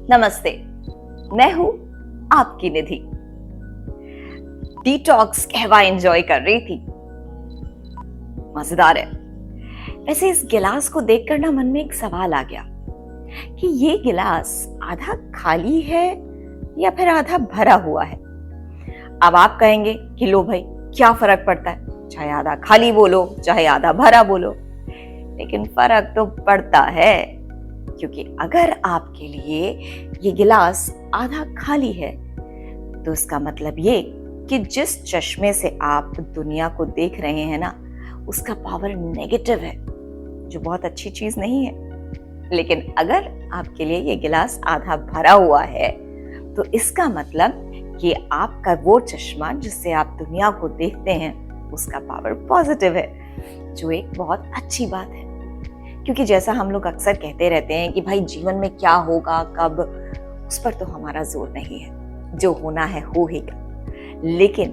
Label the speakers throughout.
Speaker 1: नमस्ते, मैं हूं आपकी निधि। डिटॉक्स कहवा एंजॉय कर रही थी। मजेदार है। वैसे इस गिलास को देखकर ना मन में एक सवाल आ गया कि ये गिलास आधा खाली है या फिर आधा भरा हुआ है। अब आप कहेंगे कि लो भाई, क्या फर्क पड़ता है, चाहे आधा खाली बोलो चाहे आधा भरा बोलो। लेकिन फर्क तो पड़ता है, क्योंकि अगर आपके लिए ये गिलास आधा खाली है तो इसका मतलब ये कि जिस चश्मे से आप दुनिया को देख रहे हैं ना, उसका पावर नेगेटिव है, जो बहुत अच्छी चीज नहीं है। लेकिन अगर आपके लिए ये गिलास आधा भरा हुआ है तो इसका मतलब कि आपका वो चश्मा जिससे आप दुनिया को देखते हैं, उसका पावर पॉजिटिव है, जो एक बहुत अच्छी बात है। क्योंकि जैसा हम लोग अक्सर कहते रहते हैं कि भाई जीवन में क्या होगा, कब, उस पर तो हमारा जोर नहीं है। जो होना है हो ही का। लेकिन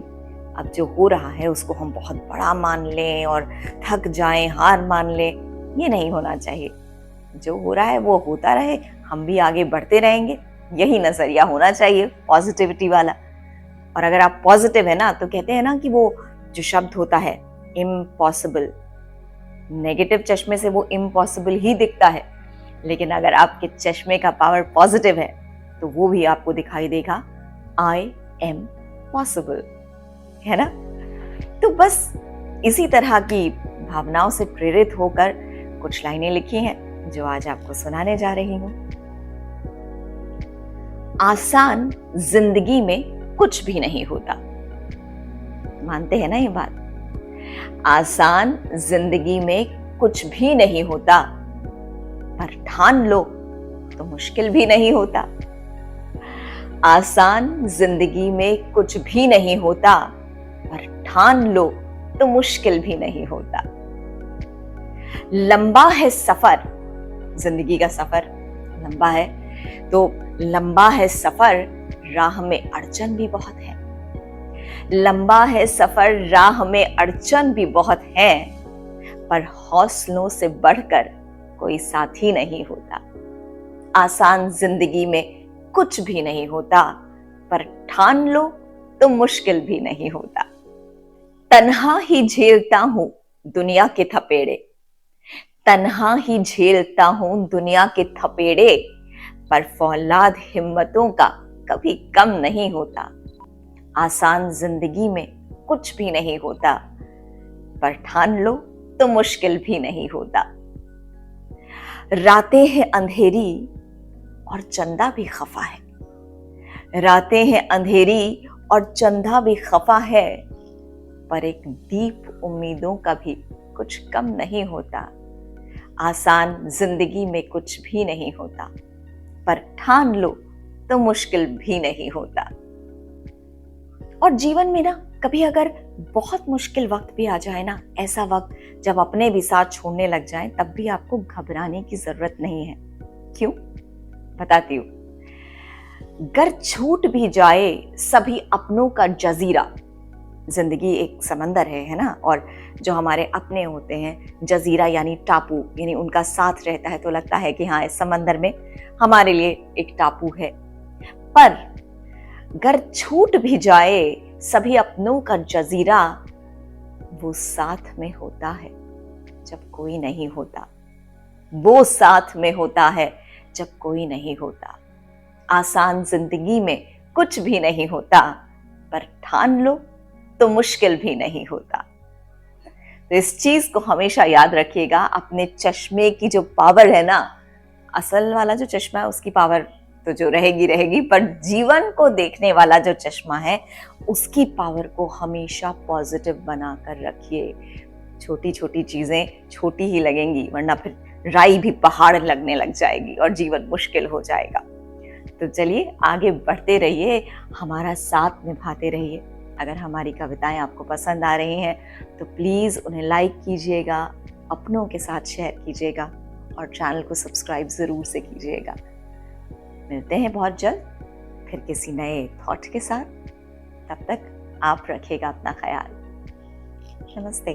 Speaker 1: अब जो हो रहा है उसको हम बहुत बड़ा मान लें और थक जाएं, हार मान लें, ये नहीं होना चाहिए। जो हो रहा है वो होता रहे, हम भी आगे बढ़ते रहेंगे। यही नजरिया होना चाहिए, पॉजिटिविटी वाला। और अगर आप पॉजिटिव है ना, तो कहते हैं ना कि वो जो शब्द होता है इम्पॉसिबल, नेगेटिव चश्मे से वो इम्पॉसिबल ही दिखता है। लेकिन अगर आपके चश्मे का पावर पॉजिटिव है तो वो भी आपको दिखाई देगा आई एम पॉसिबल, है ना। तो बस इसी तरह की भावनाओं से प्रेरित होकर कुछ लाइनें लिखी हैं जो आज आपको सुनाने जा रही हूं। आसान जिंदगी में कुछ भी नहीं होता। मानते हैं ना ये बात? आसान जिंदगी में कुछ भी नहीं होता, पर ठान लो तो मुश्किल भी नहीं होता। आसान जिंदगी में कुछ भी नहीं होता, पर ठान लो तो मुश्किल भी नहीं होता। लंबा है सफर, जिंदगी का सफर लंबा है, तो लंबा है सफर, राह में अड़चन भी बहुत है। लंबा है सफर, राह में अड़चन भी बहुत है, पर हौसलों से बढ़कर कोई साथी नहीं होता। आसान जिंदगी में कुछ भी नहीं होता, पर ठान लो तो मुश्किल भी नहीं होता। तन्हा ही झेलता हूं दुनिया के थपेड़े, तन्हा ही झेलता हूं दुनिया के थपेड़े, पर फौलाद हिम्मतों का कभी कम नहीं होता। आसान जिंदगी में कुछ भी नहीं होता, पर ठान लो तो मुश्किल भी नहीं होता। रातें हैं अंधेरी और चंदा भी खफा है, रातें हैं अंधेरी और चंदा भी खफा है, पर एक दीप उम्मीदों का भी कुछ कम नहीं होता। आसान जिंदगी में कुछ भी नहीं होता, पर ठान लो तो मुश्किल भी नहीं होता। और जीवन में ना कभी अगर बहुत मुश्किल वक्त भी आ जाए ना, ऐसा वक्त जब अपने भी साथ छोड़ने लग जाए, तब भी आपको घबराने की जरूरत नहीं है। क्यों? बताती हूँ। घर छूट भी जाए सभी अपनों का जजीरा, जिंदगी एक समंदर है ना, और जो हमारे अपने होते हैं जजीरा यानी टापू, यानी उनका साथ रहता है तो लगता है कि हाँ, इस समंदर में हमारे लिए एक टापू है। पर घर छूट भी जाए सभी अपनों का जजीरा, वो साथ में होता है जब कोई नहीं होता। वो साथ में होता है जब कोई नहीं होता। आसान जिंदगी में कुछ भी नहीं होता, पर ठान लो तो मुश्किल भी नहीं होता। तो इस चीज को हमेशा याद रखिएगा। अपने चश्मे की जो पावर है ना, असल वाला जो चश्मा है उसकी पावर तो जो रहेगी रहेगी, पर जीवन को देखने वाला जो चश्मा है उसकी पावर को हमेशा पॉजिटिव बनाकर रखिए। छोटी छोटी चीजें छोटी ही लगेंगी, वरना फिर राई भी पहाड़ लगने लग जाएगी और जीवन मुश्किल हो जाएगा। तो चलिए आगे बढ़ते रहिए, हमारा साथ निभाते रहिए। अगर हमारी कविताएं आपको पसंद आ रही हैं तो प्लीज उन्हें लाइक कीजिएगा, अपनों के साथ शेयर कीजिएगा और चैनल को सब्सक्राइब जरूर से कीजिएगा। मिलते हैं बहुत जल्द फिर किसी नए थॉट के साथ। तब तक आप रखिएगा अपना ख्याल। नमस्ते।